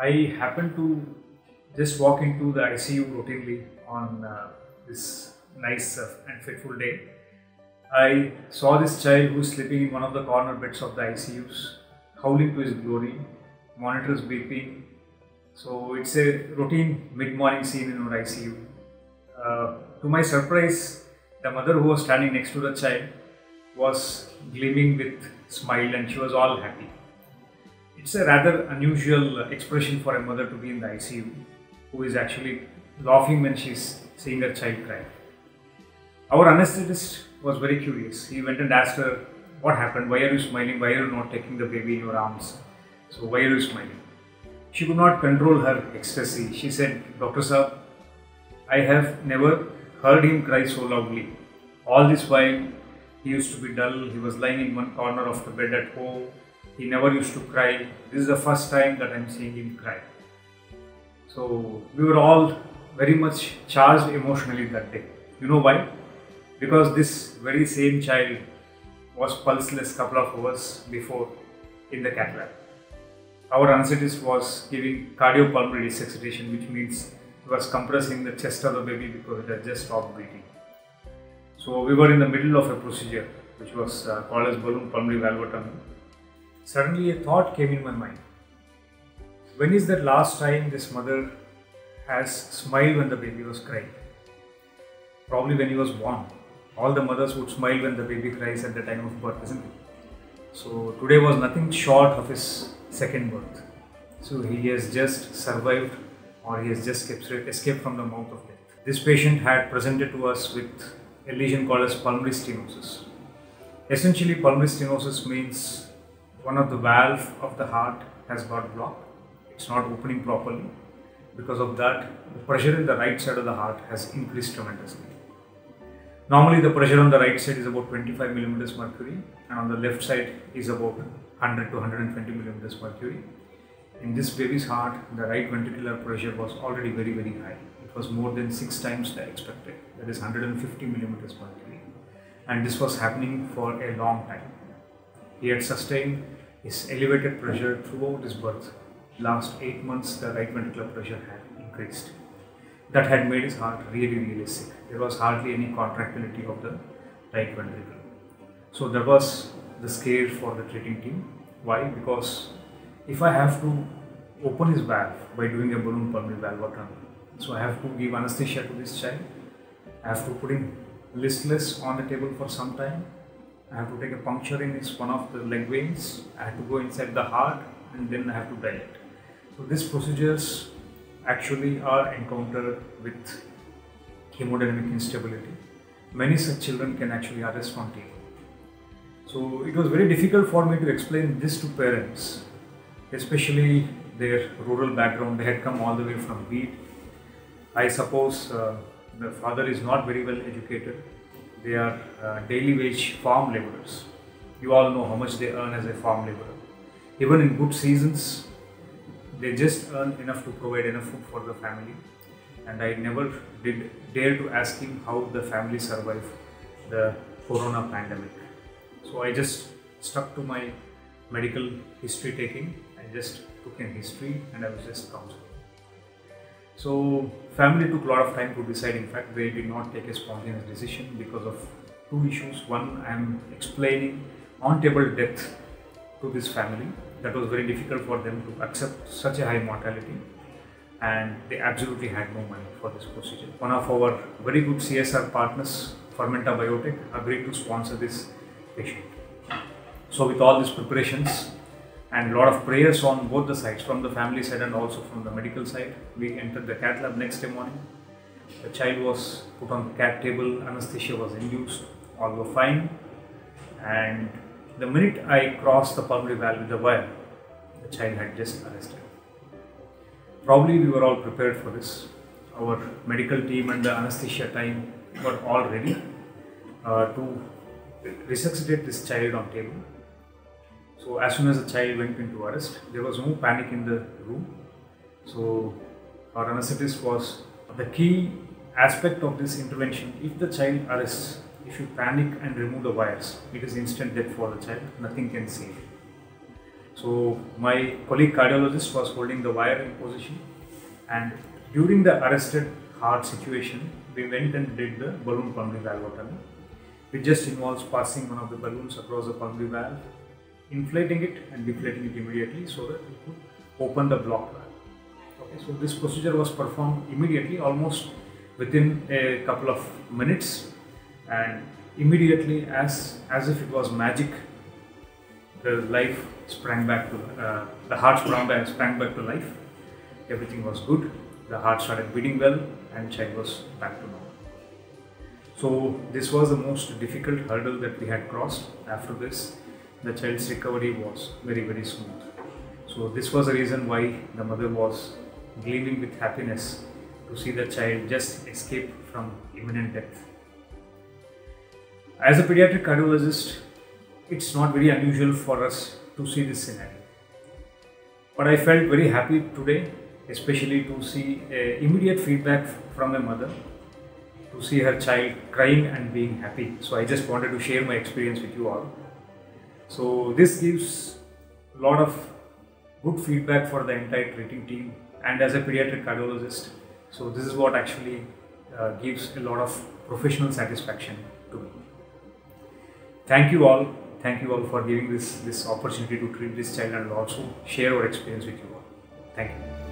I happened to just walk into the ICU routinely on this nice and fateful day. I saw this child who is sleeping in one of the corner beds of the ICUs, howling to his glory, monitors beeping. So it's a routine mid-morning scene in our ICU. To my surprise, the mother who was standing next to the child was gleaming with smile and she was all happy. It's a rather unusual expression for a mother to be in the ICU who is actually laughing when she's seeing her child cry. Our anesthetist was very curious. He went and asked her, "What happened? Why are you smiling? Why are you not taking the baby in your arms? So why are you smiling?" She could not control her ecstasy. She said, "Dr. Saab, I have never heard him cry so loudly. All this while, he used to be dull. He was lying in one corner of the bed at home. He never used to cry. This is the first time that I am seeing him cry." So we were all very much charged emotionally that day. You know why? Because this very same child was pulseless couple of hours before in the cath lab. Our anesthetist was giving cardiopulmonary resuscitation, which means he was compressing the chest of the baby because it had just stopped breathing. So we were in the middle of a procedure which was called as balloon pulmonary valvotomy. Suddenly a thought came in my mind. When is the last time this mother has smiled when the baby was crying? Probably when he was born. All the mothers would smile when the baby cries at the time of birth, isn't it? So today was nothing short of his second birth. So he has just survived, or he has just escaped from the mouth of death. This patient had presented to us with a lesion called as pulmonary stenosis. Essentially, pulmonary stenosis means one of the valves of the heart has got blocked. It's not opening properly. Because of that, the pressure in the right side of the heart has increased tremendously. Normally, the pressure on the right side is about 25 millimeters mercury, and on the left side is about 100 to 120 millimeters mercury. In this baby's heart, the right ventricular pressure was already very, very high. It was more than 6 times the expected, that is 150 millimeters mercury. And this was happening for a long time. He had sustained his elevated pressure throughout his birth. Last 8 months, the right ventricular pressure had increased. That had made his heart really, really sick. There was hardly any contractility of the right ventricle. So that was the scare for the treating team. Why? Because if I have to open his valve by doing a balloon pulmonary valvotomy, so I have to give anesthesia to this child, I have to put him listless on the table for some time, I have to take a puncture in one of the leg veins, I have to go inside the heart, and then I have to dilate. So these procedures actually are encountered with hemodynamic instability. Many such children can actually arrest on table. So it was very difficult for me to explain this to parents, especially their rural background. They had come all the way from Beed. I suppose the father is not very well educated. They are daily wage farm laborers. You all know how much they earn as a farm laborer. Even in good seasons, they just earn enough to provide enough food for the family. And I never did dare to ask him how the family survived the corona pandemic. So I just stuck to my medical history taking. I just took in history and I was just counseling. So family took a lot of time to decide. In fact, they did not take a spontaneous decision because of 2 issues. One, I am explaining on-table death to this family. That was very difficult for them to accept such a high mortality, and they absolutely had no money for this procedure. One of our very good CSR partners, Fermenta Biotech, agreed to sponsor this patient. So with all these preparations and a lot of prayers on both the sides, from the family side and also from the medical side, we entered the cath lab next day morning. The child was put on the cath table, anesthesia was induced, all were fine, and the minute I crossed the pulmonary valve with the wire, the child had just arrested. Probably we were all prepared for this. Our medical team and the anesthesia team were all ready to resuscitate this child on table. So as soon as the child went into arrest, there was no panic in the room. So our anesthetist was the key aspect of this intervention. If the child arrests, if you panic and remove the wires, it is instant death for the child, nothing can save. So my colleague cardiologist was holding the wire in position, and during the arrested heart situation, we went and did the balloon pulmonary valvotomy. It just involves passing one of the balloons across the pulmonary valve, inflating it and deflating it immediately so that we could open the blocked valve. Okay, so this procedure was performed immediately, almost within a couple of minutes, and immediately, as if it was magic, the life sprang back to the heart sprang back to life. Everything was good. The heart started beating well, and child was back to normal. So this was the most difficult hurdle that we had crossed. After this, the child's recovery was very, very smooth. So this was the reason why the mother was gleaming with happiness to see the child just escape from imminent death. As a pediatric cardiologist, it's not very unusual for us to see this scenario. But I felt very happy today, especially to see immediate feedback from a mother, to see her child crying and being happy. So I just wanted to share my experience with you all. So this gives a lot of good feedback for the entire treating team and as a pediatric cardiologist. So this is what actually gives a lot of professional satisfaction to me. Thank you all. Thank you all for giving this opportunity to treat this child and also share our experience with you all. Thank you.